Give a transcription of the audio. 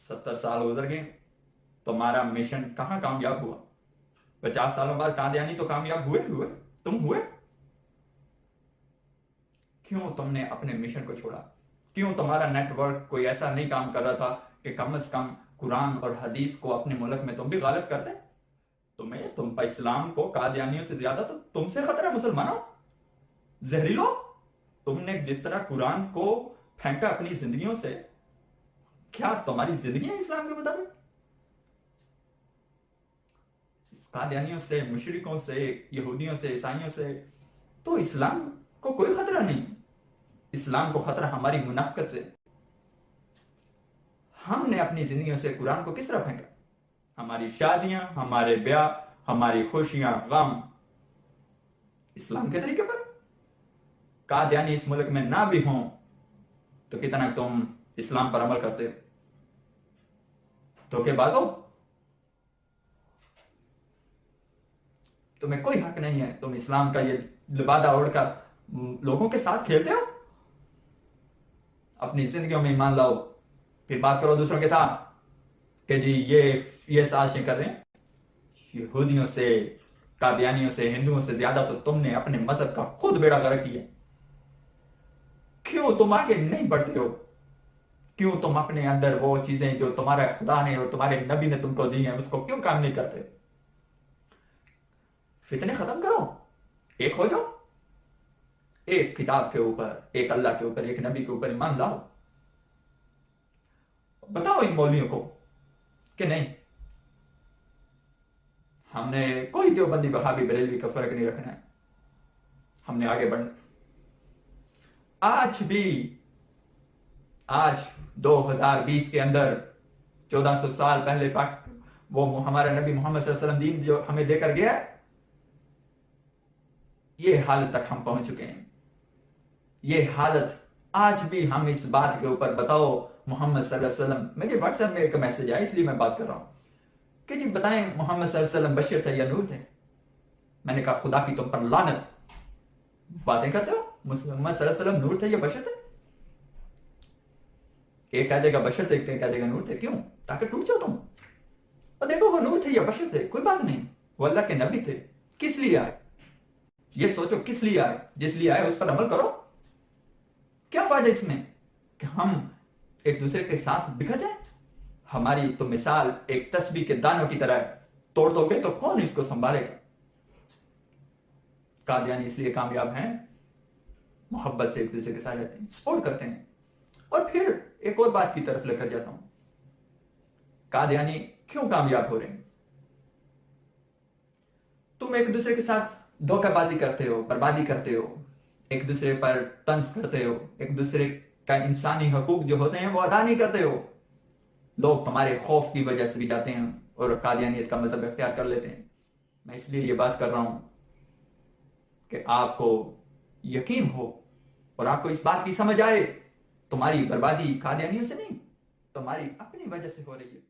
70 سال گزر گئے، تمہارا مشن کہاں کامیاب ہوا؟ 50 سالوں بعد قادیانی تو کامیاب ہوئے تم ہوئے؟ کیوں تم نے اپنے مشن کو چھوڑا؟ کیوں تمہارا نیٹ ورک کوئی ایسا نہیں کام کر رہا تھا کہ کم از کم قرآن اور حدیث کو اپنے ملک میں تم بھی غالب کرتے؟ تم پر اسلام کو قادیانیوں سے زیادہ تو تم سے خطرہ مسلمانوں، زہریلو۔ تم نے جس طرح قرآن کو پھینکا اپنی زندگیوں سے، کیا تمہاری زندگی ہے اسلام کے مطابق؟ قادیانیوں سے، مشرکوں سے، یہودیوں سے، عیسائیوں سے تو اسلام کو کوئی خطرہ نہیں۔ اسلام کو خطرہ ہماری منافقت سے۔ ہم نے اپنی زندگیوں سے قرآن کو کس طرح پھینکا؟ ہماری شادیاں، ہمارے بیاہ، ہماری خوشیاں، غم، اسلام کے طریقے پر۔ قادیانی اس ملک میں نہ بھی ہوں تو کتنا تم اسلام پر عمل کرتے ہو؟ دھوکے بازو، تمہیں کوئی حق نہیں ہے، تم اسلام کا یہ لبادہ اوڑھ کر لوگوں کے ساتھ کھیلتے ہو۔ اپنی زندگیوں میں ایمان لاؤ، پھر بات کرو دوسروں کے ساتھ کہ جی یہ سازشیں کر رہے ہیں۔ یہودیوں سے، قادیانیوں سے، ہندوؤں سے زیادہ تو تم نے اپنے مذہب کا خود بیڑا غرق کیا۔ کیوں تم آگے نہیں بڑھتے ہو؟ کیوں تم اپنے اندر وہ چیزیں جو تمہارا خدا نے اور تمہارے نبی نے تم کو دی ہیں اس کو کیوں کام نہیں کرتے؟ فتنے ختم کرو، ایک ہو جاؤ، ایک کتاب کے اوپر، ایک اللہ کے اوپر، ایک نبی کے اوپر ایمان لاؤ۔ بتاؤ ان مولویوں کو کہ نہیں، ہم نے کوئی دیوبندی وہابی بریلوی کا فرق نہیں رکھنا ہے، ہم نے آگے بڑھنا۔ آج 2020 کے اندر 1400 سال پہلے وہ ہمارا نبی محمد صلی اللہ علیہ وسلم دین جو ہمیں دے کر گیا، یہ حالت تک ہم پہنچ چکے ہیں۔ یہ حالت آج بھی ہم اس بات کے اوپر بتاؤ محمد صلی اللہ علیہ وسلم، مجھے واٹس ایپ میں ایک میسج آیا اس لیے میں بات کر رہا ہوں کہ جی بتائیں محمد صلی اللہ علیہ وسلم بشر تھے یا نور تھے؟ میں نے کہا خدا کی تم پر لعنت، باتیں کرتے ہو محمد صلی اللہ علیہ وسلم نور تھے یا بشر تھے؟ ایک کہہ دے گا بشر تھے، ایک کہہ دے گا نور تھے، کیوں؟ تاکہ ٹوٹ جاؤ تم۔ اور دیکھو وہ نور تھے یا بشر تھے کوئی بات نہیں، وہ اللہ کے نبی تھے۔ کس لیے آئے یہ سوچو، کس لیے آئے؟ جس لیے آئے اس پر عمل کرو۔ کیا فائدہ اس میں کہ ہم ایک دوسرے کے ساتھ بکھر جائیں؟ ہماری تو مثال ایک تسبیح کے دانوں کی طرح ہے، توڑ دو گے تو کون اس کو سنبھالے گا؟ قادیانی اس لیے کامیاب ہیں، محبت سے ایک دوسرے کے ساتھ رہتے ہیں، سپورٹ کرتے ہیں۔ اور پھر ایک اور بات کی طرف لے کر جاتا ہوں، قادیانی کیوں کامیاب ہو رہے ہیں؟ تم ایک دوسرے کے ساتھ دھوکہ بازی کرتے ہو، بربادی کرتے ہو، ایک دوسرے پر طنز کرتے ہو، ایک دوسرے کا انسانی حقوق جو ہوتے ہیں وہ ادا نہیں کرتے ہو۔ لوگ تمہارے خوف کی وجہ سے بھی جاتے ہیں اور قادیانیت کا مذہب اختیار کر لیتے ہیں۔ میں اس لیے یہ بات کر رہا ہوں کہ آپ کو یقین ہو اور آپ کو اس بات کی سمجھ آئے، تمہاری بربادی قادیانیوں سے نہیں، تمہاری اپنی وجہ سے ہو رہی ہے۔